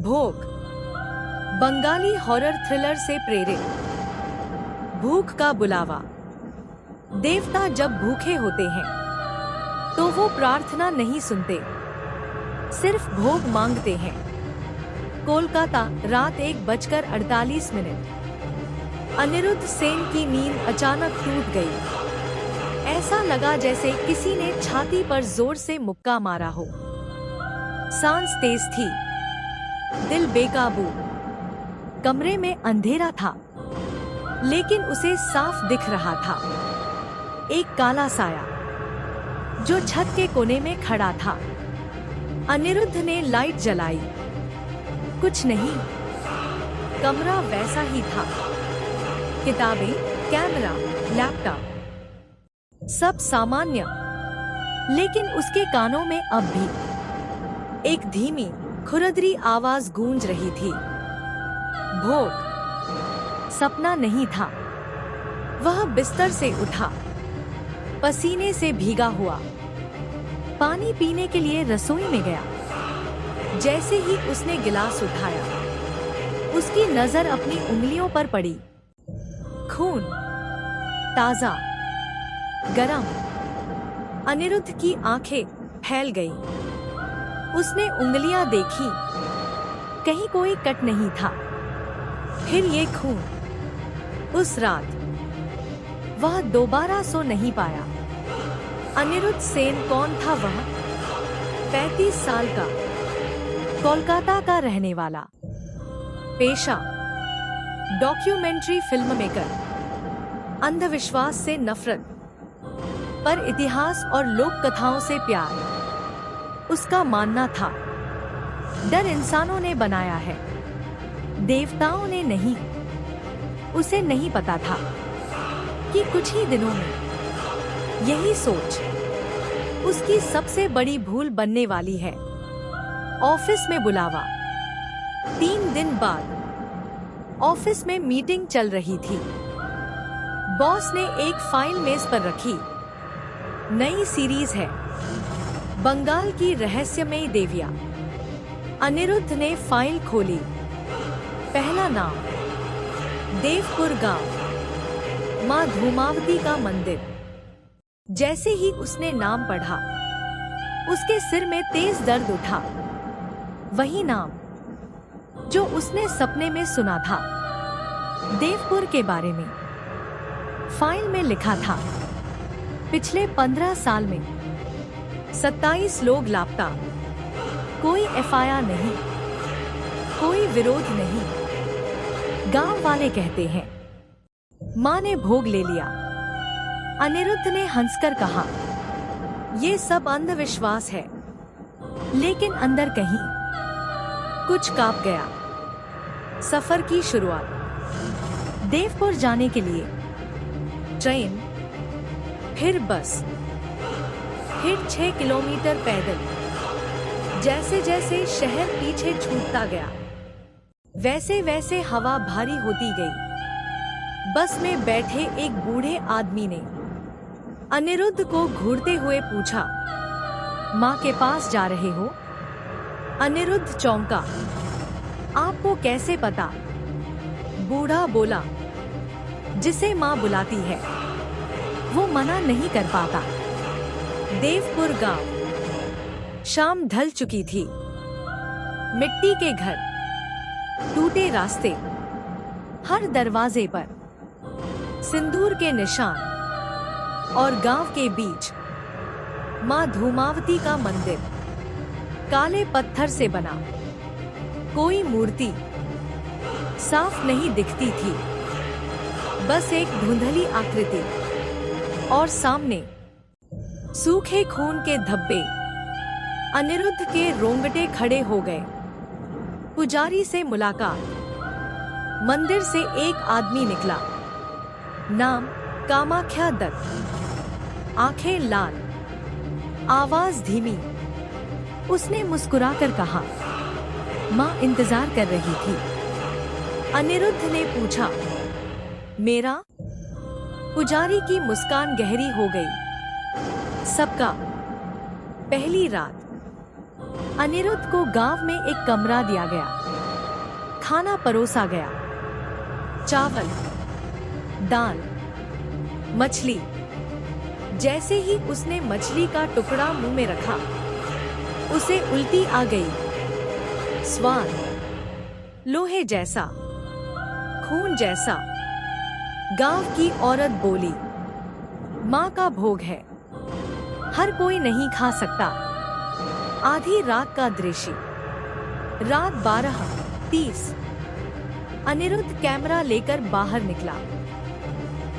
भोग Bengali horror thriller से प्रेरित। भूख का बुलावा। देवता जब भूखे होते हैं तो वो प्रार्थना नहीं सुनते, सिर्फ भोग मांगते हैं। कोलकाता, रात 1:48। अनिरुद्ध सेन की नींद अचानक टूट गई। ऐसा लगा जैसे किसी ने छाती पर जोर से मुक्का मारा हो। सांस तेज थी, दिल बेकाबू। कमरे में अंधेरा था, लेकिन उसे साफ दिख रहा था एक काला साया जो छत के कोने में खड़ा था। अनिरुद्ध ने लाइट जलाई। कुछ नहीं, कमरा वैसा ही था। किताबें, कैमरा, लैपटॉप, सब सामान्य। लेकिन उसके कानों में अब भी एक धीमी, खुरदरी आवाज गूंज रही थी। भोग सपना नहीं था। वह बिस्तर से उठा, पसीने से भीगा हुआ। पानी पीने के लिए रसोई में गया। जैसे ही उसने गिलास उठाया, उसकी नजर अपनी उंगलियों पर पड़ी। खून, ताजा, गरम। अनिरुद्ध की आंखें फैल गईं। उसने उंगलियां देखी, कहीं कोई कट नहीं था। फिर ये खून। उस रात वह दोबारा सो नहीं पाया। अनिरुद्ध सेन कौन था वह? 35 साल का, कोलकाता का रहने वाला। पेशा डॉक्यूमेंट्री फिल्म मेकर। अंधविश्वास से नफरत, पर इतिहास और लोक कथाओं से प्यार। उसका मानना था, डर इंसानों ने बनाया है, देवताओं ने नहीं। उसे नहीं पता था कि कुछ ही दिनों में यही सोच उसकी सबसे बड़ी भूल बनने वाली है। ऑफिस में बुलावा। 3 दिन बाद ऑफिस में मीटिंग चल रही थी। बॉस ने एक फाइल मेज पर रखी। नई सीरीज है, बंगाल की रहस्यमयी देवियां। अनिरुद्ध ने फाइल खोली। पहला नाम, देवपुर गांव, मां धूमावती का मंदिर। जैसे ही उसने नाम पढ़ा, उसके सिर में तेज दर्द उठा। वही नाम जो उसने सपने में सुना था, देवपुर के बारे में। फाइल में लिखा था, पिछले 15 साल में 27 लोग लापता। कोई एफआईआर नहीं, कोई विरोध नहीं। गांव वाले कहते हैं मां ने भोग ले लिया। अनिरुद्ध ने हंसकर कहा, ये सब अंधविश्वास है। लेकिन अंदर कहीं कुछ कांप गया। सफर की शुरुआत। देवपुर जाने के लिए ट्रेन, फिर बस, फिर 6 किलोमीटर पैदल। जैसे जैसे शहर पीछे छूटता गया, वैसे वैसे हवा भारी होती गई। बस में बैठे एक बूढ़े आदमी ने अनिरुद्ध को घूरते हुए पूछा, माँ के पास जा रहे हो? अनिरुद्ध चौंका। आपको कैसे पता? बूढ़ा बोला, जिसे माँ बुलाती है वो मना नहीं कर पाता। देवपुर गांव। शाम ढल चुकी थी। मिट्टी के घर, टूटे रास्ते, हर दरवाजे पर सिंदूर के निशान, और गांव के बीच मां धूमावती का मंदिर, काले पत्थर से बना। कोई मूर्ति साफ नहीं दिखती थी, बस एक धुंधली आकृति। और सामने सूखे खून के धब्बे। अनिरुद्ध के रोंगटे खड़े हो गए। पुजारी से मुलाकात। मंदिर से एक आदमी निकला। नाम कामाख्या दत्त। आंखें लाल, आवाज धीमी। उसने मुस्कुराकर कहा, माँ इंतजार कर रही थी। अनिरुद्ध ने पूछा, मेरा? पुजारी की मुस्कान गहरी हो गई। सबका। पहली रात अनिरुद्ध को गांव में एक कमरा दिया गया। खाना परोसा गया। चावल, दाल, मछली। जैसे ही उसने मछली का टुकड़ा मुंह में रखा, उसे उल्टी आ गई। स्वाद लोहे जैसा, खून जैसा। गांव की औरत बोली, माँ का भोग है, हर कोई नहीं खा सकता। आधी रात का दृश्य, रात 12:30। अनिरुद्ध कैमरा लेकर बाहर निकला।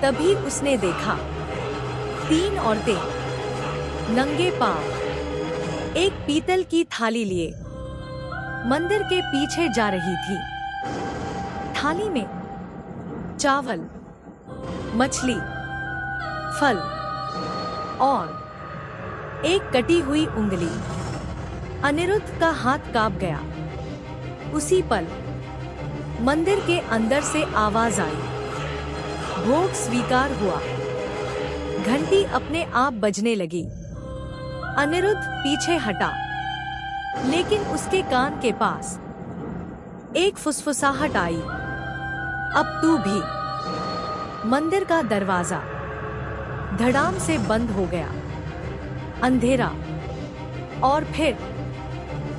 तभी उसने देखा 3 औरतें नंगे पांव, एक पीतल की थाली लिए मंदिर के पीछे जा रही थी। थाली में चावल, मछली, फल और एक कटी हुई उंगली। अनिरुद्ध का हाथ कांप गया। उसी पल मंदिर के अंदर से आवाज आई, भोग स्वीकार हुआ। घंटी अपने आप बजने लगी। अनिरुद्ध पीछे हटा, लेकिन उसके कान के पास एक फुसफुसाहट आई, अब तू भी। मंदिर का दरवाजा धड़ाम से बंद हो गया। अंधेरा और फिर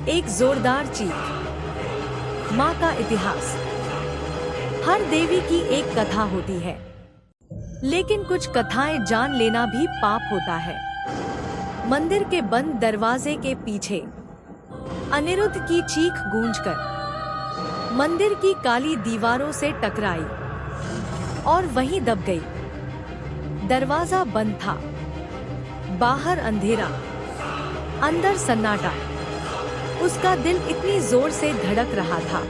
एक जोरदार चीख। माँ का इतिहास। हर देवी की एक कथा होती है, लेकिन कुछ कथाएं जान लेना भी पाप होता है। मंदिर के बंद दरवाजे के पीछे अनिरुद्ध की चीख गूंजकर मंदिर की काली दीवारों से टकराई और वहीं दब गई। दरवाजा बंद था। बाहर अंधेरा, अंदर सन्नाटा। उसका दिल इतनी जोर से धड़क रहा था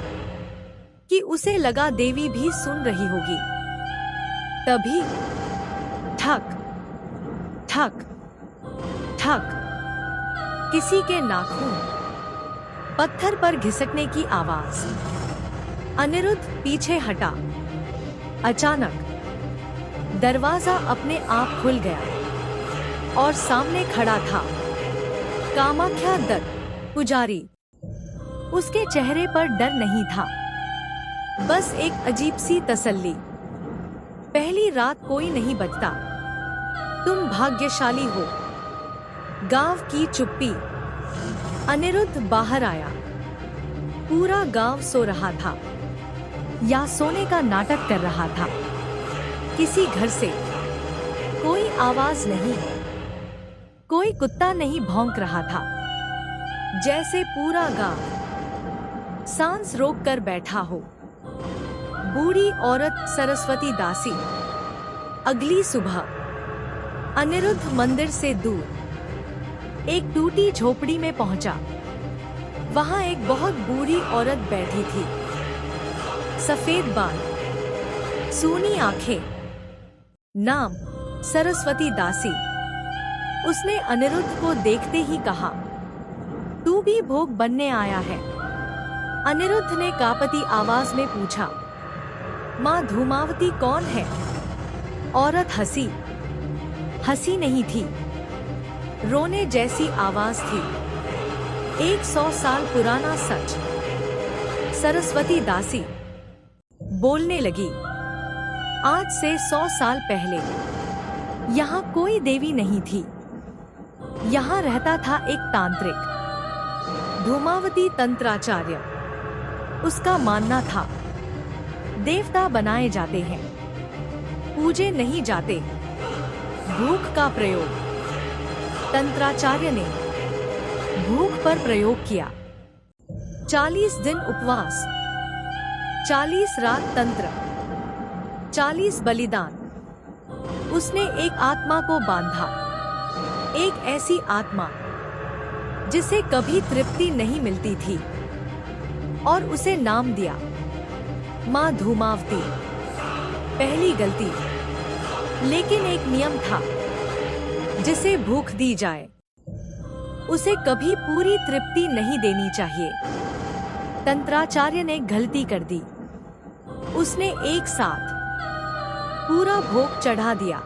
कि उसे लगा देवी भी सुन रही होगी। तभी ठक ठक ठक, किसी के नाखून पत्थर पर घिसटने की आवाज। अनिरुद्ध पीछे हटा। अचानक दरवाजा अपने आप खुल गया और सामने खड़ा था कामाख्या दत्त, पुजारी। उसके चेहरे पर डर नहीं था, बस एक अजीब सी तसल्ली। पहली रात कोई नहीं बचता, तुम भाग्यशाली हो। गांव की चुप्पी। अनिरुद्ध बाहर आया। पूरा गांव सो रहा था या सोने का नाटक कर रहा था। किसी घर से कोई आवाज नहीं, कोई कुत्ता नहीं भौंक रहा था। जैसे पूरा गांव सांस रोक कर बैठा हो। बूढ़ी औरत सरस्वती दासी। अगली सुबह अनिरुद्ध मंदिर से दूर एक टूटी झोपड़ी में पहुंचा। वहां एक बहुत बूढ़ी औरत बैठी थी। सफेद बाल, सूनी आंखें, नाम सरस्वती दासी। उसने अनिरुद्ध को देखते ही कहा, तू भी भोग बनने आया है? अनिरुद्ध ने कांपती आवाज में पूछा, माँ धूमावती कौन है? औरत हंसी। हंसी नहीं थी, रोने जैसी आवाज थी। 100 साल पुराना सच। सरस्वती दासी बोलने लगी, आज से 100 साल पहले यहाँ कोई देवी नहीं थी। यहाँ रहता था एक तांत्रिक, धूमावती तंत्राचार्य। उसका मानना था देवता बनाए जाते हैं, पूजे नहीं जाते। भूख का प्रयोग। तंत्राचार्य ने भूख पर प्रयोग किया। 40 दिन उपवास, 40 रात तंत्र, 40 बलिदान। उसने एक आत्मा को बांधा, एक ऐसी आत्मा जिसे कभी तृप्ति नहीं मिलती थी, और उसे नाम दिया माँ धूमावती। पहली गलती, लेकिन एक नियम था, जिसे भूख दी जाए उसे कभी पूरी तृप्ति नहीं देनी चाहिए। तंत्राचार्य ने गलती कर दी। उसने एक साथ पूरा भोग चढ़ा दिया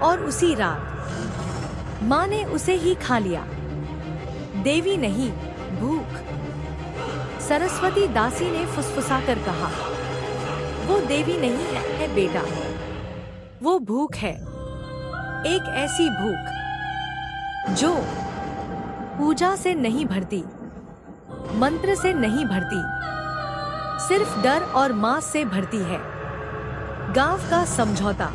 और उसी रात माँ ने उसे ही खा लिया। देवी नहीं, भूख। सरस्वती दासी ने फुसफुसाकर कहा, वो देवी नहीं है बेटा, वो भूख है। एक ऐसी भूख जो पूजा से नहीं भरती, मंत्र से नहीं भरती, सिर्फ डर और मांस से भरती है। गांव का समझौता।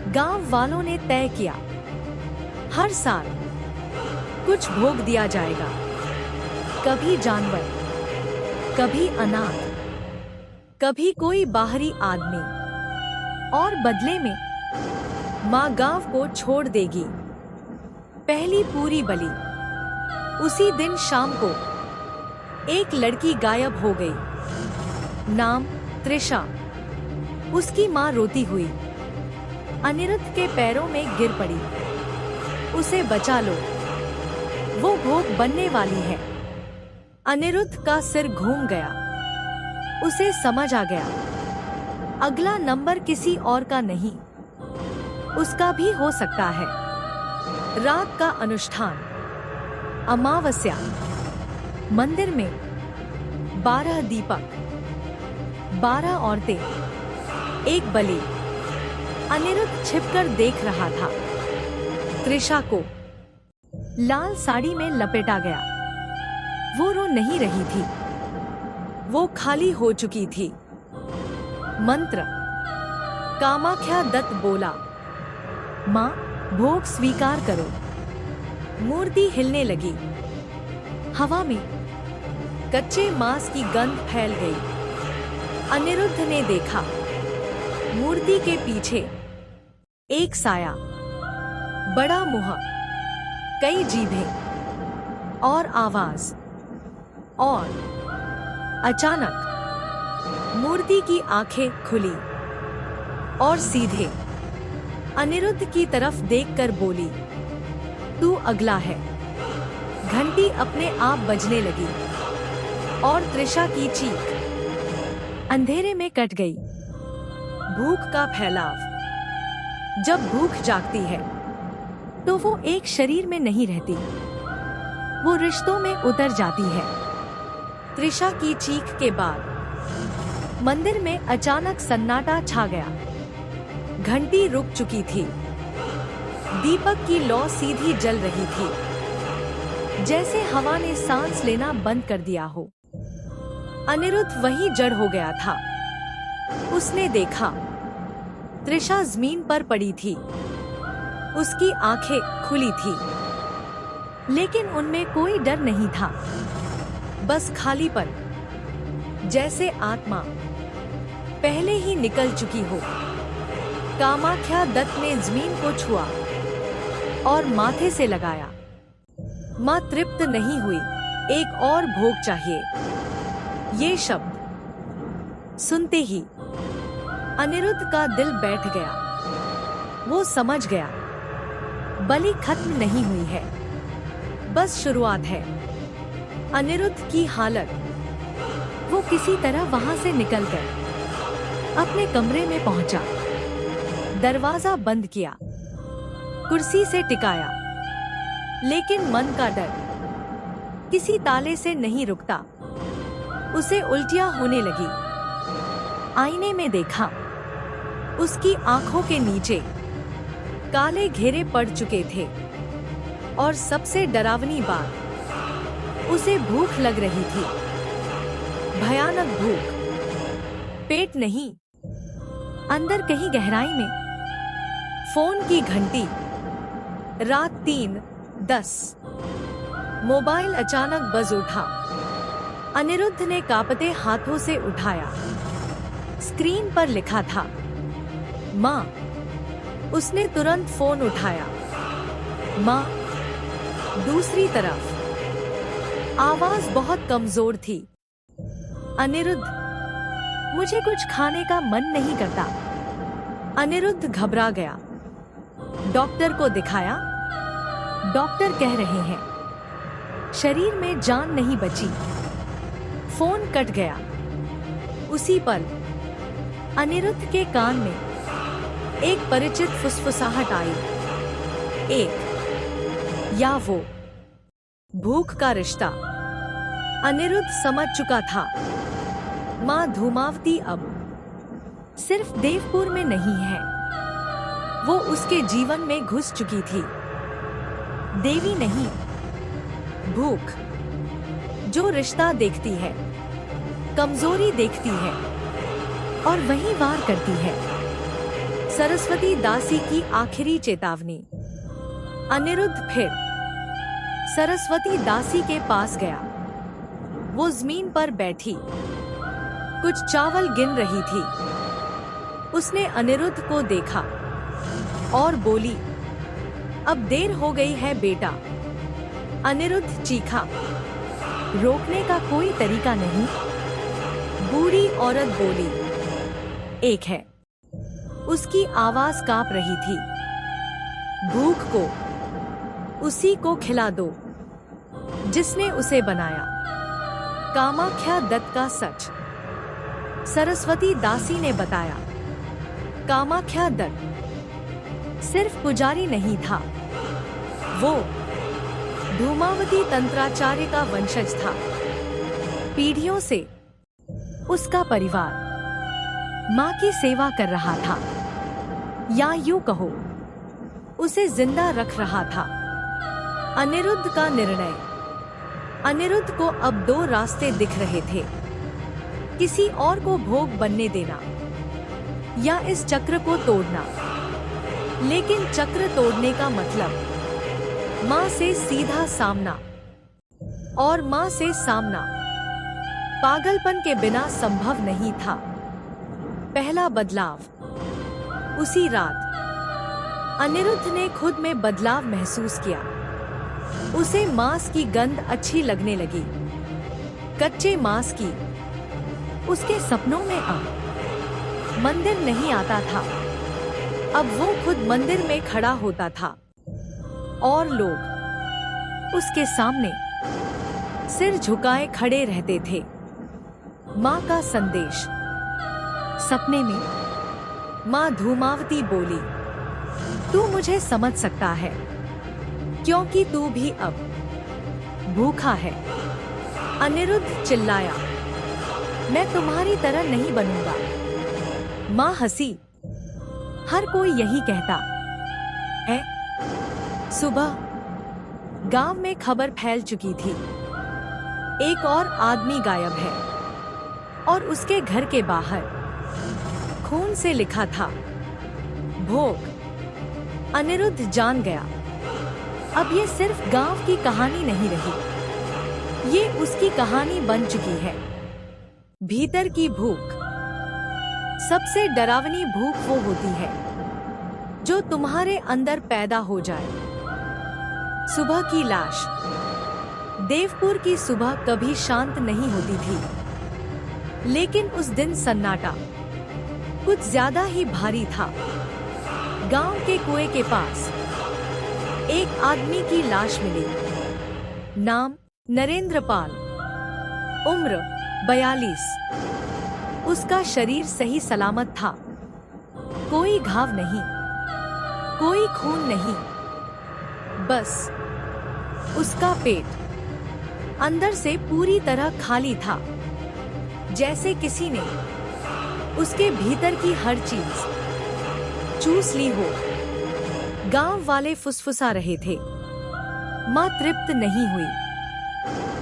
गांव वालों ने तय किया, हर साल कुछ भोग दिया जाएगा, कभी जानवर, कभी अनाथ, कभी कोई बाहरी आदमी, और बदले में माँ गांव को छोड़ देगी। पहली पूरी बलि। उसी दिन शाम को एक लड़की गायब हो गई, नाम त्रिशा। उसकी माँ रोती हुई अनिरुद्ध के पैरों में गिर पड़ी, उसे बचा लो, वो भोग बनने वाली है। अनिरुद्ध का सिर घूम गया, उसे समझ आ गया, अगला नंबर किसी और का नहीं, उसका भी हो सकता है। रात का अनुष्ठान। अमावस्या। मंदिर में 12 दीपक, 12 औरतें, एक बलि। अनिरुद्ध छिपकर देख रहा था। त्रिशा को लाल साड़ी में लपेटा गया। वो रो नहीं रही थी, वो खाली हो चुकी थी। मंत्र। कामाख्या दत्त बोला, माँ, भोग स्वीकार करो। मूर्ति हिलने लगी। हवा में कच्चे मांस की गंध फैल गई। अनिरुद्ध ने देखा, मूर्ति के पीछे एक साया, बड़ा मुंह, कई जीभें और आवाज। और अचानक मूर्ति की आंखें खुली और सीधे अनिरुद्ध की तरफ देखकर बोली, तू अगला है। घंटी अपने आप बजने लगी और त्रिशा की चीख अंधेरे में कट गई। भूख का फैलाव। जब भूख जागती है तो वो एक शरीर में नहीं रहती, वो रिश्तों में उतर जाती है। त्रिशा की चीख के बाद मंदिर में अचानक सन्नाटा छा गया। घंटी रुक चुकी थी, दीपक की लौ सीधी जल रही थी, जैसे हवा ने सांस लेना बंद कर दिया हो। अनिरुद्ध वहीं जड़ हो गया था। उसने देखा, त्रिशा जमीन पर पड़ी थी, उसकी आंखें खुली थी, लेकिन उनमें कोई डर नहीं था, बस खालीपन, जैसे आत्मा पहले ही निकल चुकी हो। कामाख्या दत्त ने जमीन को छुआ और माथे से लगाया। माँ तृप्त नहीं हुई, एक और भोग चाहिए। ये शब्द सुनते ही अनिरुद्ध का दिल बैठ गया। वो समझ गया, बलि खत्म नहीं हुई है, बस शुरुआत है। अनिरुद्ध की हालत। वो किसी तरह वहां से निकलकर अपने कमरे में पहुंचा, दरवाजा बंद किया, कुर्सी से टिकाया, लेकिन मन का डर किसी ताले से नहीं रुकता। उसे उल्टियां होने लगी। आईने में देखा, उसकी आंखों के नीचे काले घेरे पड़ चुके थे, और सबसे डरावनी बात, उसे भूख लग रही थी। भयानक भूख। पेट नहीं, अंदर कहीं गहराई में। फोन की घंटी। रात 3:10। मोबाइल अचानक बज उठा। अनिरुद्ध ने कांपते हाथों से उठाया। स्क्रीन पर लिखा था, माँ। उसने तुरंत फोन उठाया। माँ। दूसरी तरफ आवाज बहुत कमजोर थी। अनिरुद्ध, मुझे कुछ खाने का मन नहीं करता। अनिरुद्ध घबरा गया। डॉक्टर को दिखाया। डॉक्टर कह रहे हैं, शरीर में जान नहीं बची। फोन कट गया। उसी पल अनिरुद्ध के कान में एक परिचित फुसफुसाहट आई। एक या वो भूख का रिश्ता। अनिरुद्ध समझ चुका था, माँ धूमावती अब सिर्फ देवपुर में नहीं है, वो उसके जीवन में घुस चुकी थी। देवी नहीं, भूख जो रिश्ता देखती है, कमजोरी देखती है और वहीं वार करती है। सरस्वती दासी की आखिरी चेतावनी। अनिरुद्ध फिर सरस्वती दासी के पास गया। वो जमीन पर बैठी कुछ चावल गिन रही थी। उसने अनिरुद्ध को देखा और बोली, अब देर हो गई है बेटा। अनिरुद्ध चीखा, रोकने का कोई तरीका नहीं। बूढ़ी औरत बोली, एक है। उसकी आवाज कांप रही थी, भूख को उसी को खिला दो जिसने उसे बनाया। कामाख्या दत्त का सच। सरस्वती दासी ने बताया, कामाख्या दत्त सिर्फ पुजारी नहीं था, वो धूमावती तंत्राचार्य का वंशज था। पीढ़ियों से उसका परिवार माँ की सेवा कर रहा था, या यूं कहो उसे जिंदा रख रहा था। अनिरुद्ध का निर्णय। अनिरुद्ध को अब दो रास्ते दिख रहे थे, किसी और को भोग बनने देना या इस चक्र को तोड़ना। लेकिन चक्र तोड़ने का मतलब माँ से सीधा सामना, और माँ से सामना पागलपन के बिना संभव नहीं था। पहला बदलाव। उसी रात अनिरुद्ध ने खुद में बदलाव महसूस किया। उसे मांस की गंध अच्छी लगने लगी, कच्चे मांस की। उसके सपनों में अब मंदिर नहीं आता था, अब वो खुद मंदिर में खड़ा होता था और लोग उसके सामने सिर झुकाए खड़े रहते थे। माँ का संदेश। सपने में माँ धूमावती बोली, तू मुझे समझ सकता है क्योंकि तू भी अब भूखा है। अनिरुद्ध चिल्लाया, मैं तुम्हारी तरह नहीं बनूंगा। माँ हंसी, हर कोई यही कहता है। सुबह गांव में खबर फैल चुकी थी, एक और आदमी गायब है और उसके घर के बाहर खून से लिखा था, भोग। अनिरुद्ध जान गया, अब ये सिर्फ गांव की कहानी नहीं रही, ये उसकी कहानी बन चुकी है। भीतर की भूख। सबसे डरावनी भूख वो होती है जो तुम्हारे अंदर पैदा हो जाए। सुबह की लाश। देवपुर की सुबह कभी शांत नहीं होती थी, लेकिन उस दिन सन्नाटा कुछ ज्यादा ही भारी था। गांव के कुएं के पास एक आदमी की लाश मिली। नाम नरेंद्रपाल, उम्र 42। उसका शरीर सही सलामत था, कोई घाव नहीं, कोई खून नहीं, बस उसका पेट अंदर से पूरी तरह खाली था, जैसे किसी ने उसके भीतर की हर चीज चूस ली हो। गांव वाले फुसफुसा रहे थे। माँ तृप्त नहीं हुई।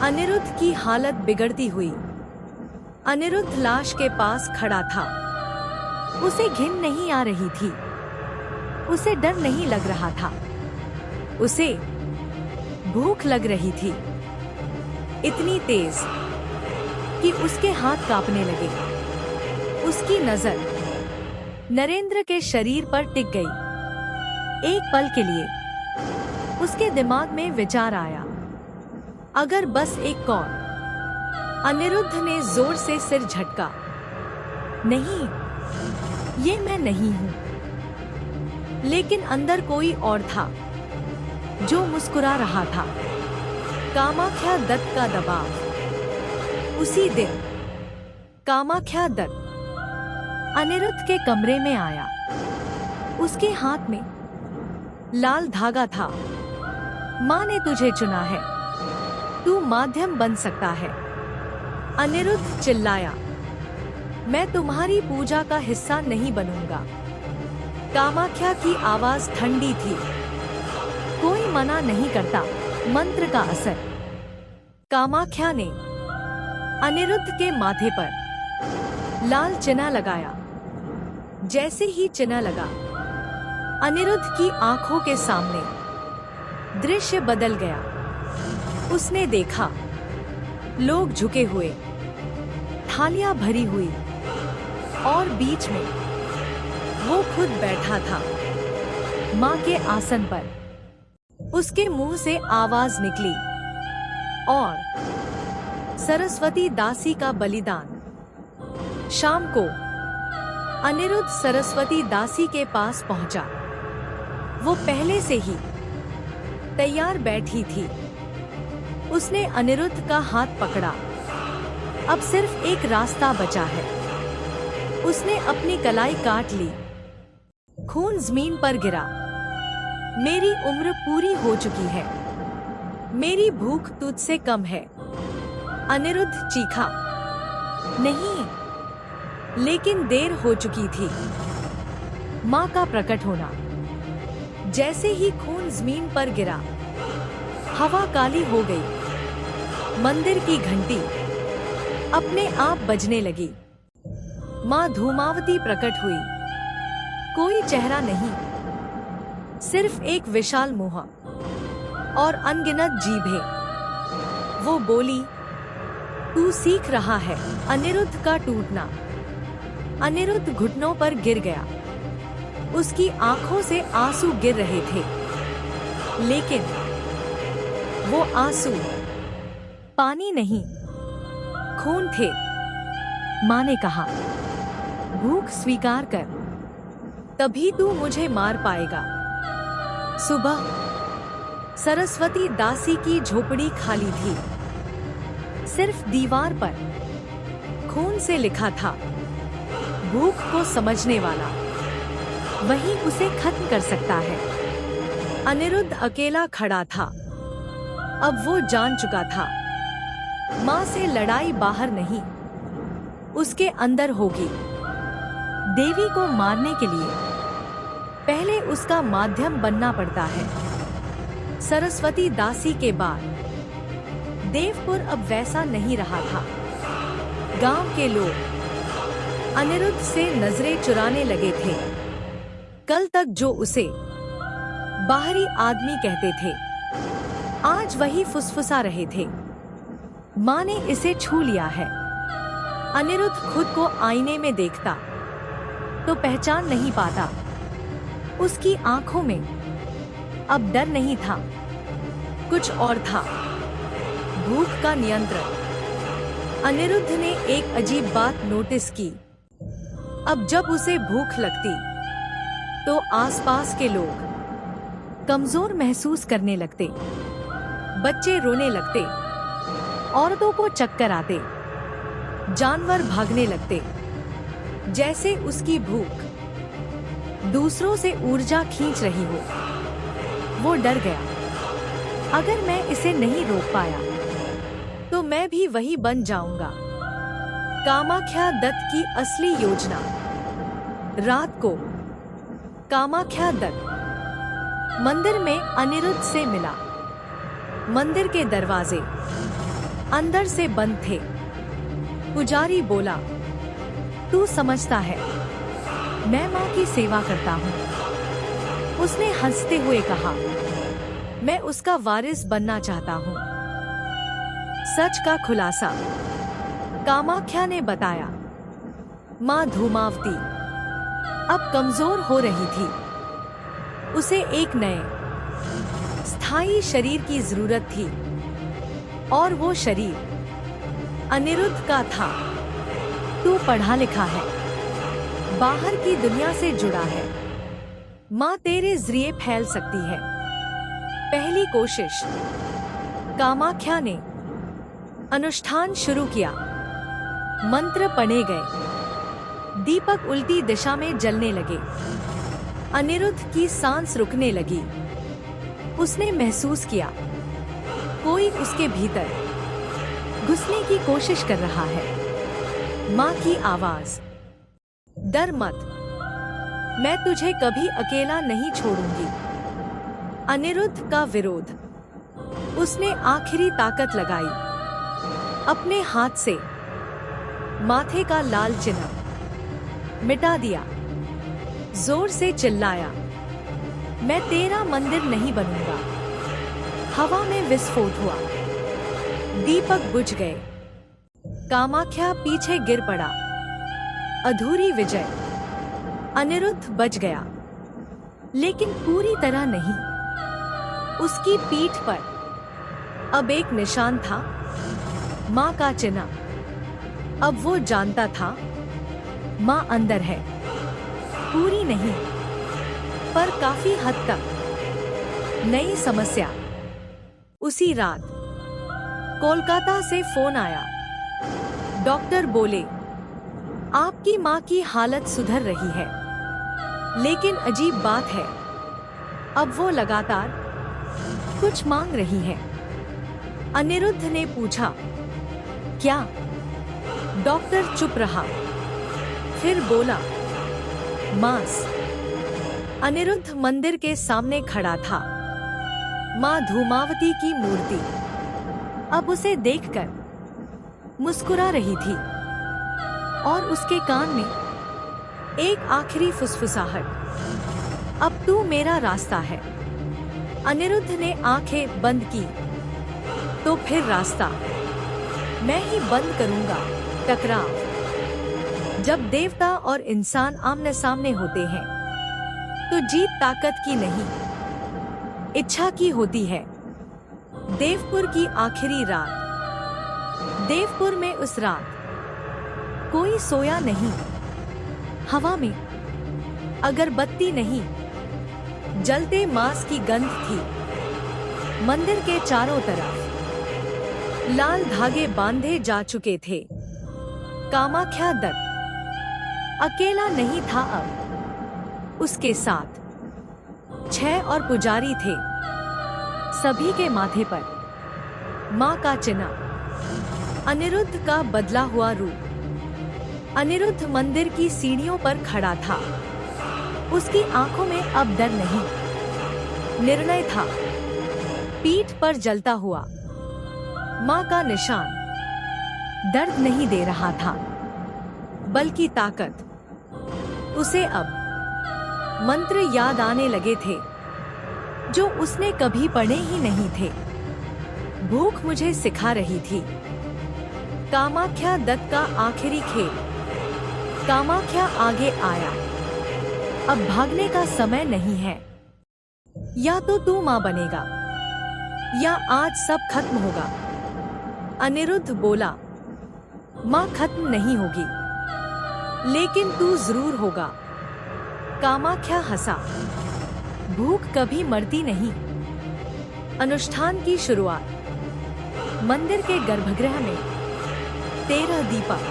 अनिरुद्ध की हालत बिगड़ती हुई। अनिरुद्ध लाश के पास खड़ा था। उसे घिन नहीं आ रही थी, उसे डर नहीं लग रहा था, उसे भूख लग रही थी, इतनी तेज कि उसके हाथ कांपने लगे। उसकी नजर नरेंद्र के शरीर पर टिक गई। एक पल के लिए उसके दिमाग में विचार आया, अगर बस एक कौर। अनिरुद्ध ने जोर से सिर झटका। नहीं, ये मैं नहीं हूं। लेकिन अंदर कोई और था जो मुस्कुरा रहा था। कामाख्या दत्त का दबाव। उसी दिन कामाख्या दत्त अनिरुद्ध के कमरे में आया। उसके हाथ में लाल धागा था। माँ ने तुझे चुना है, तू माध्यम बन सकता है। अनिरुद्ध चिल्लाया, मैं तुम्हारी पूजा का हिस्सा नहीं बनूंगा। कामाख्या की आवाज ठंडी थी। कोई मना नहीं करता, मंत्र का असर। कामाख्या ने अनिरुद्ध के माथे पर लाल चिन्ह लगाया। जैसे ही चिन्ह लगा, अनिरुद्ध की आंखों के सामने दृश्य बदल गया। उसने देखा, लोग झुके हुए, थालियां भरी हुई, और बीच में वो खुद बैठा था, मां के आसन पर। उसके मुंह से आवाज निकली, और सरस्वती दासी का बलिदान। शाम को अनिरुद्ध सरस्वती दासी के पास पहुंचा। वो पहले से ही तैयार बैठी थी। उसने अनिरुद्ध का हाथ पकड़ा। अब सिर्फ एक रास्ता बचा है। उसने अपनी कलाई काट ली। खून जमीन पर गिरा। मेरी उम्र पूरी हो चुकी है। मेरी भूख तुझसे कम है। अनिरुद्ध चीखा। नहीं, लेकिन देर हो चुकी थी। मां का प्रकट होना। जैसे ही खून जमीन पर गिरा, हवा काली हो गई। मंदिर की घंटी अपने आप बजने लगी। मां धूमावती प्रकट हुई। कोई चेहरा नहीं, सिर्फ एक विशाल मुंह और अनगिनत जीभें। वो बोली, तू सीख रहा है। अनिरुद्ध का टूटना। अनिरुद्ध घुटनों पर गिर गया। उसकी आंखों से आंसू गिर रहे थे, लेकिन वो आंसू पानी नहीं, खून थे। मां ने कहा, भूख स्वीकार कर, तभी तू मुझे मार पाएगा। सुबह सरस्वती दासी की झोपड़ी खाली थी। सिर्फ दीवार पर खून से लिखा था, भूख को समझने वाला वही उसे खत्म कर सकता है। अनिरुद्ध अकेला खड़ा था। अब वो जान चुका था, मां से लड़ाई बाहर नहीं, उसके अंदर होगी। देवी को मारने के लिए पहले उसका माध्यम बनना पड़ता है। सरस्वती दासी के बाद देवपुर अब वैसा नहीं रहा था। गांव के लोग अनिरुद्ध से नजरें चुराने लगे थे। कल तक जो उसे बाहरी आदमी कहते थे, आज वही फुसफुसा रहे थे। मां ने इसे छू लिया है। अनिरुद्ध खुद को आईने में देखता तो पहचान नहीं पाता। उसकी आंखों में अब डर नहीं था, कुछ और था, भूख का नियंत्रण। अनिरुद्ध ने एक अजीब बात नोटिस की। अब जब उसे भूख लगती तो आसपास के लोग कमजोर महसूस करने लगते, बच्चे रोने लगते, औरतों को चक्कर आते, जानवर भागने लगते, जैसे उसकी भूख दूसरों से ऊर्जा खींच रही हो। वो डर गया, अगर मैं इसे नहीं रोक पाया तो मैं भी वही बन जाऊंगा। कामाख्या दत्त की असली योजना। रात को कामाख्या दत्त मंदिर में अनिरुद्ध से मिला। मंदिर के दरवाजे अंदर से बंद थे। पुजारी बोला, तू समझता है मैं मां की सेवा करता हूं। उसने हंसते हुए कहा, मैं उसका वारिस बनना चाहता हूं। सच का खुलासा। कामाख्या ने बताया, मां धूमावती अब कमजोर हो रही थी। उसे एक नए स्थायी शरीर की जरूरत थी, और वो शरीर अनिरुद्ध का था। तू पढ़ा लिखा है, बाहर की दुनिया से जुड़ा है, मां तेरे जरिए फैल सकती है। पहली कोशिश। कामाख्या ने अनुष्ठान शुरू किया। मंत्र पढ़े गए। दीपक उल्टी दिशा में जलने लगे। अनिरुद्ध की सांस रुकने लगी। उसने महसूस किया, कोई उसके भीतर घुसने की कोशिश कर रहा है। माँ की आवाज, डर मत, मैं तुझे कभी अकेला नहीं छोड़ूंगी। अनिरुद्ध का विरोध। उसने आखिरी ताकत लगाई। अपने हाथ से माथे का लाल चिन्ह मिटा दिया। जोर से चिल्लाया, मैं तेरा मंदिर नहीं बनूंगा। हवा में विस्फोट हुआ। दीपक बुझ गए। कामाख्या पीछे गिर पड़ा। अधूरी विजय। अनिरुद्ध बच गया, लेकिन पूरी तरह नहीं। उसकी पीठ पर अब एक निशान था, माँ का चिन्ह। अब वो जानता था, माँ अंदर है। पूरी नहीं, पर काफी हद तक। नई समस्या। उसी रात कोलकाता से फोन आया। डॉक्टर बोले, आपकी माँ की हालत सुधर रही है, लेकिन अजीब बात है, अब वो लगातार कुछ मांग रही है। अनिरुद्ध ने पूछा, क्या? डॉक्टर चुप रहा, फिर बोला, मांस। अनिरुद्ध मंदिर के सामने खड़ा था। माँ धूमावती की मूर्ति अब उसे देखकर मुस्कुरा रही थी, और उसके कान में एक आखिरी फुसफुसाहट, अब तू मेरा रास्ता है। अनिरुद्ध ने आंखें बंद की। तो फिर रास्ता मैं ही बंद करूंगा। टकराव। जब देवता और इंसान आमने सामने होते हैं, तो जीत ताकत की नहीं, इच्छा की होती है। देवपुर की आखिरी रात। देवपुर में उस रात कोई सोया नहीं। हवा में अगरबत्ती नहीं, जलते मांस की गंध थी। मंदिर के चारों तरफ लाल धागे बांधे जा चुके थे। कामाख्या दत्त अकेला नहीं था अब। उसके साथ 6 और पुजारी थे। सभी के माथे पर माँ का चिन्ह। अनिरुद्ध का बदला हुआ रूप। अनिरुद्ध मंदिर की सीढ़ियों पर खड़ा था। उसकी आंखों में अब डर नहीं, निर्णय था। पीठ पर जलता हुआ माँ का निशान दर्द नहीं दे रहा था, बल्कि ताकत। उसे अब मंत्र याद आने लगे थे, जो उसने कभी पढ़े ही नहीं थे। भूख मुझे सिखा रही थी। कामाख्या दत्त का आखिरी खेल। कामाख्या आगे आया। अब भागने का समय नहीं है। या तो तू मां बनेगा, या आज सब खत्म होगा। अनिरुद्ध बोला, मां खत्म नहीं होगी, लेकिन तू जरूर होगा। कामाख्या हंसा। भूख कभी मरती नहीं। अनुष्ठान की शुरुआत। मंदिर के गर्भगृह में 13 दीपक,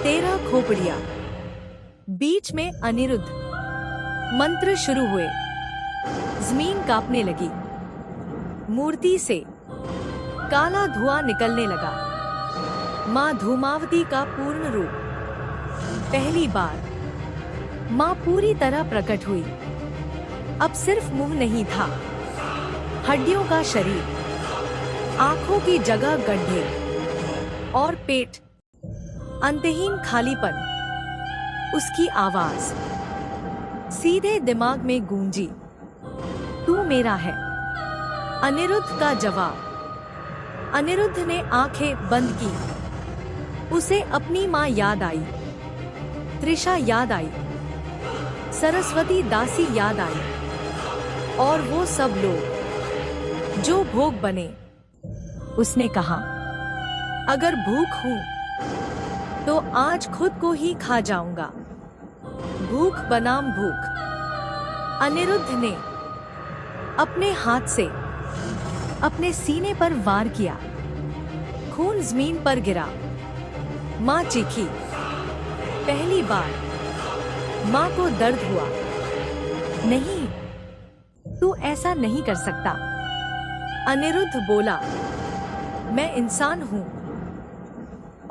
13 खोपड़ियां। बीच में अनिरुद्ध। मंत्र शुरू हुए। जमीन कांपने लगी। मूर्ति से काला धुआं निकलने लगा। माँ धूमावती का पूर्ण रूप। पहली बार माँ पूरी तरह प्रकट हुई। अब सिर्फ मुंह नहीं था, हड्डियों का शरीर, आंखों की जगह गड्ढे, और पेट, अंतहीन खालीपन। उसकी आवाज सीधे दिमाग में गूंजी, तू मेरा है। अनिरुद्ध का जवाब। अनिरुद्ध ने आंखें बंद की। उसे अपनी माँ याद आई, त्रिशा याद आई, सरस्वती दासी याद आई, और वो सब लोग जो भोग बने। उसने कहा, अगर भूख हूं तो आज खुद को ही खा जाऊंगा। भूख बनाम भूख। अनिरुद्ध ने अपने हाथ से अपने सीने पर वार किया। खून जमीन पर गिरा। माँ चीखी। पहली बार माँ को दर्द हुआ। नहीं, तू ऐसा नहीं कर सकता। अनिरुद्ध बोला, मैं इंसान हूँ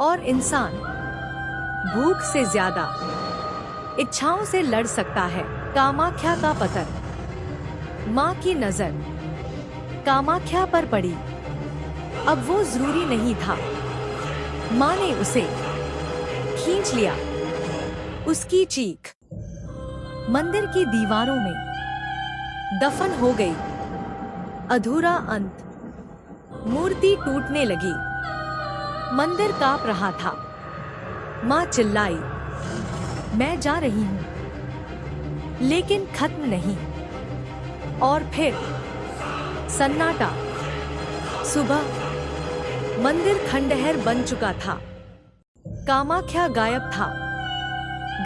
और इंसान भूख से ज्यादा इच्छाओं से लड़ सकता है। कामाख्या का पतन। माँ की नजर कामाख्या पर पड़ी। अब वो जरूरी नहीं था। माँ ने उसे खींच लिया। उसकी चीख मंदिर की दीवारों में दफन हो गई। अधूरा अंत। मूर्ति टूटने लगी। मंदिर कांप रहा था। माँ चिल्लाई, मैं जा रही हूं। लेकिन खत्म नहीं। और फिर सन्नाटा। सुबह मंदिर खंडहर बन चुका था। कामाख्या गायब था।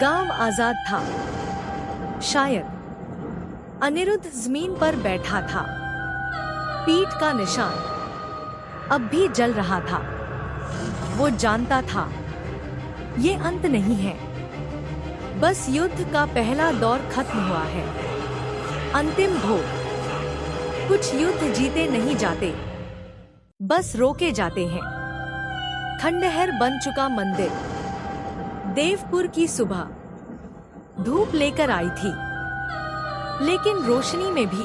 गांव आजाद था। शायद अनिरुद्ध जमीन पर बैठा था। पीठ का निशान अब भी जल रहा था। वो जानता था ये अंत नहीं है। बस युद्ध का पहला दौर खत्म हुआ है। अंतिम भोग। कुछ युद्ध जीते नहीं जाते, बस रोके जाते हैं। खंडहर बन चुका मंदिर। देवपुर की सुबह धूप लेकर आई थी, लेकिन रोशनी में भी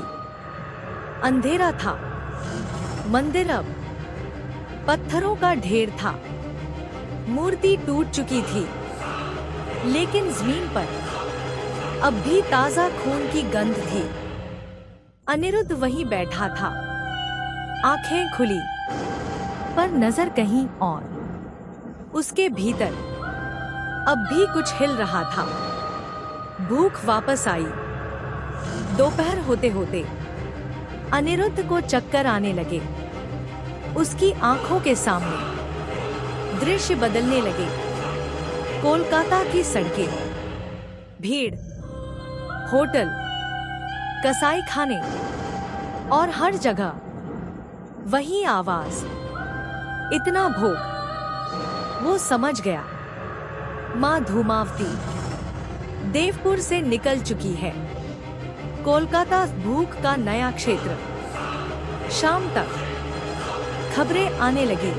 अंधेरा था। मंदिर अब पत्थरों का ढेर था। मूर्ति टूट चुकी थी, लेकिन जमीन पर अब भी ताजा खून की गंध थी। अनिरुद्ध वहीं बैठा था, आंखें खुली, पर नजर कहीं और। उसके भीतर अब भी कुछ हिल रहा था। भूख वापस आई। दोपहर होते होते अनिरुद्ध को चक्कर आने लगे। उसकी आंखों के सामने दृश्य बदलने लगे। कोलकाता की सड़कें, भीड़, होटल, कसाई खाने और हर जगह वही आवाज, इतना भोग। वो समझ गया, माँ धूमावती देवपुर से निकल चुकी है। कोलकाता भूख का नया क्षेत्र। शाम तक खबरें आने लगी।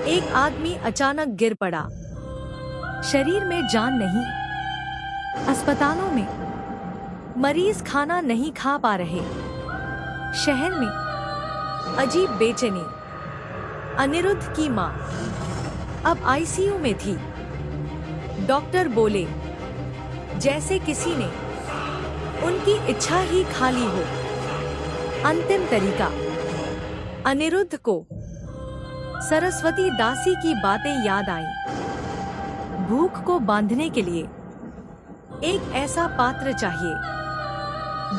एक आदमी अचानक गिर पड़ा। शरीर में जान नहीं। अस्पतालों में मरीज खाना नहीं खा पा रहे। शहर में अजीब बेचैनी। अनिरुद्ध की माँ अब आईसीयू में थी। डॉक्टर बोले, जैसे किसी ने उनकी इच्छा ही खा ली हो। अंतिम तरीका। अनिरुद्ध को सरस्वती दासी की बातें याद आईं। भूख को बांधने के लिए एक ऐसा पात्र चाहिए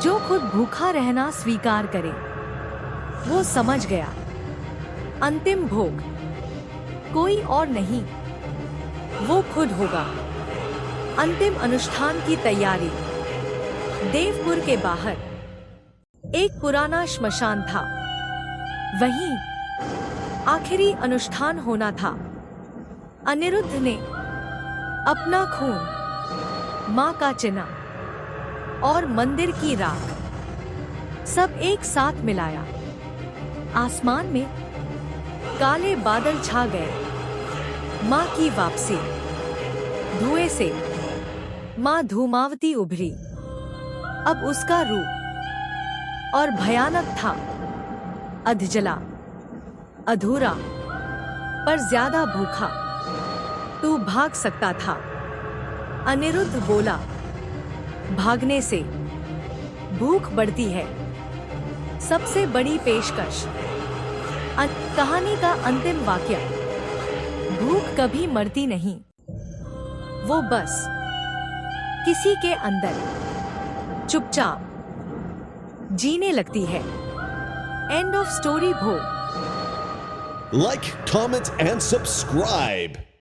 जो खुद भूखा रहना स्वीकार करे। वो समझ गया, अंतिम भोग कोई और नहीं, वो खुद होगा। अंतिम अनुष्ठान की तैयारी। देवपुर के बाहर एक पुराना श्मशान था। वहीं आखिरी अनुष्ठान होना था। अनिरुद्ध ने अपना खून, माँ का चिन्ह और मंदिर की राख सब एक साथ मिलाया। आसमान में काले बादल छा गए। माँ की वापसी। धुएं से माँ धूमावती उभरी। अब उसका रूप और भयानक था। अधजला, अधूरा, पर ज्यादा भूखा। तू भाग सकता था। अनिरुद्ध बोला, भागने से भूख बढ़ती है। सबसे बड़ी पेशकश। कहानी का अंतिम वाक्य। भूख कभी मरती नहीं, वो बस किसी के अंदर चुपचाप जीने लगती है। End of story. भोग। Like, comment, and subscribe.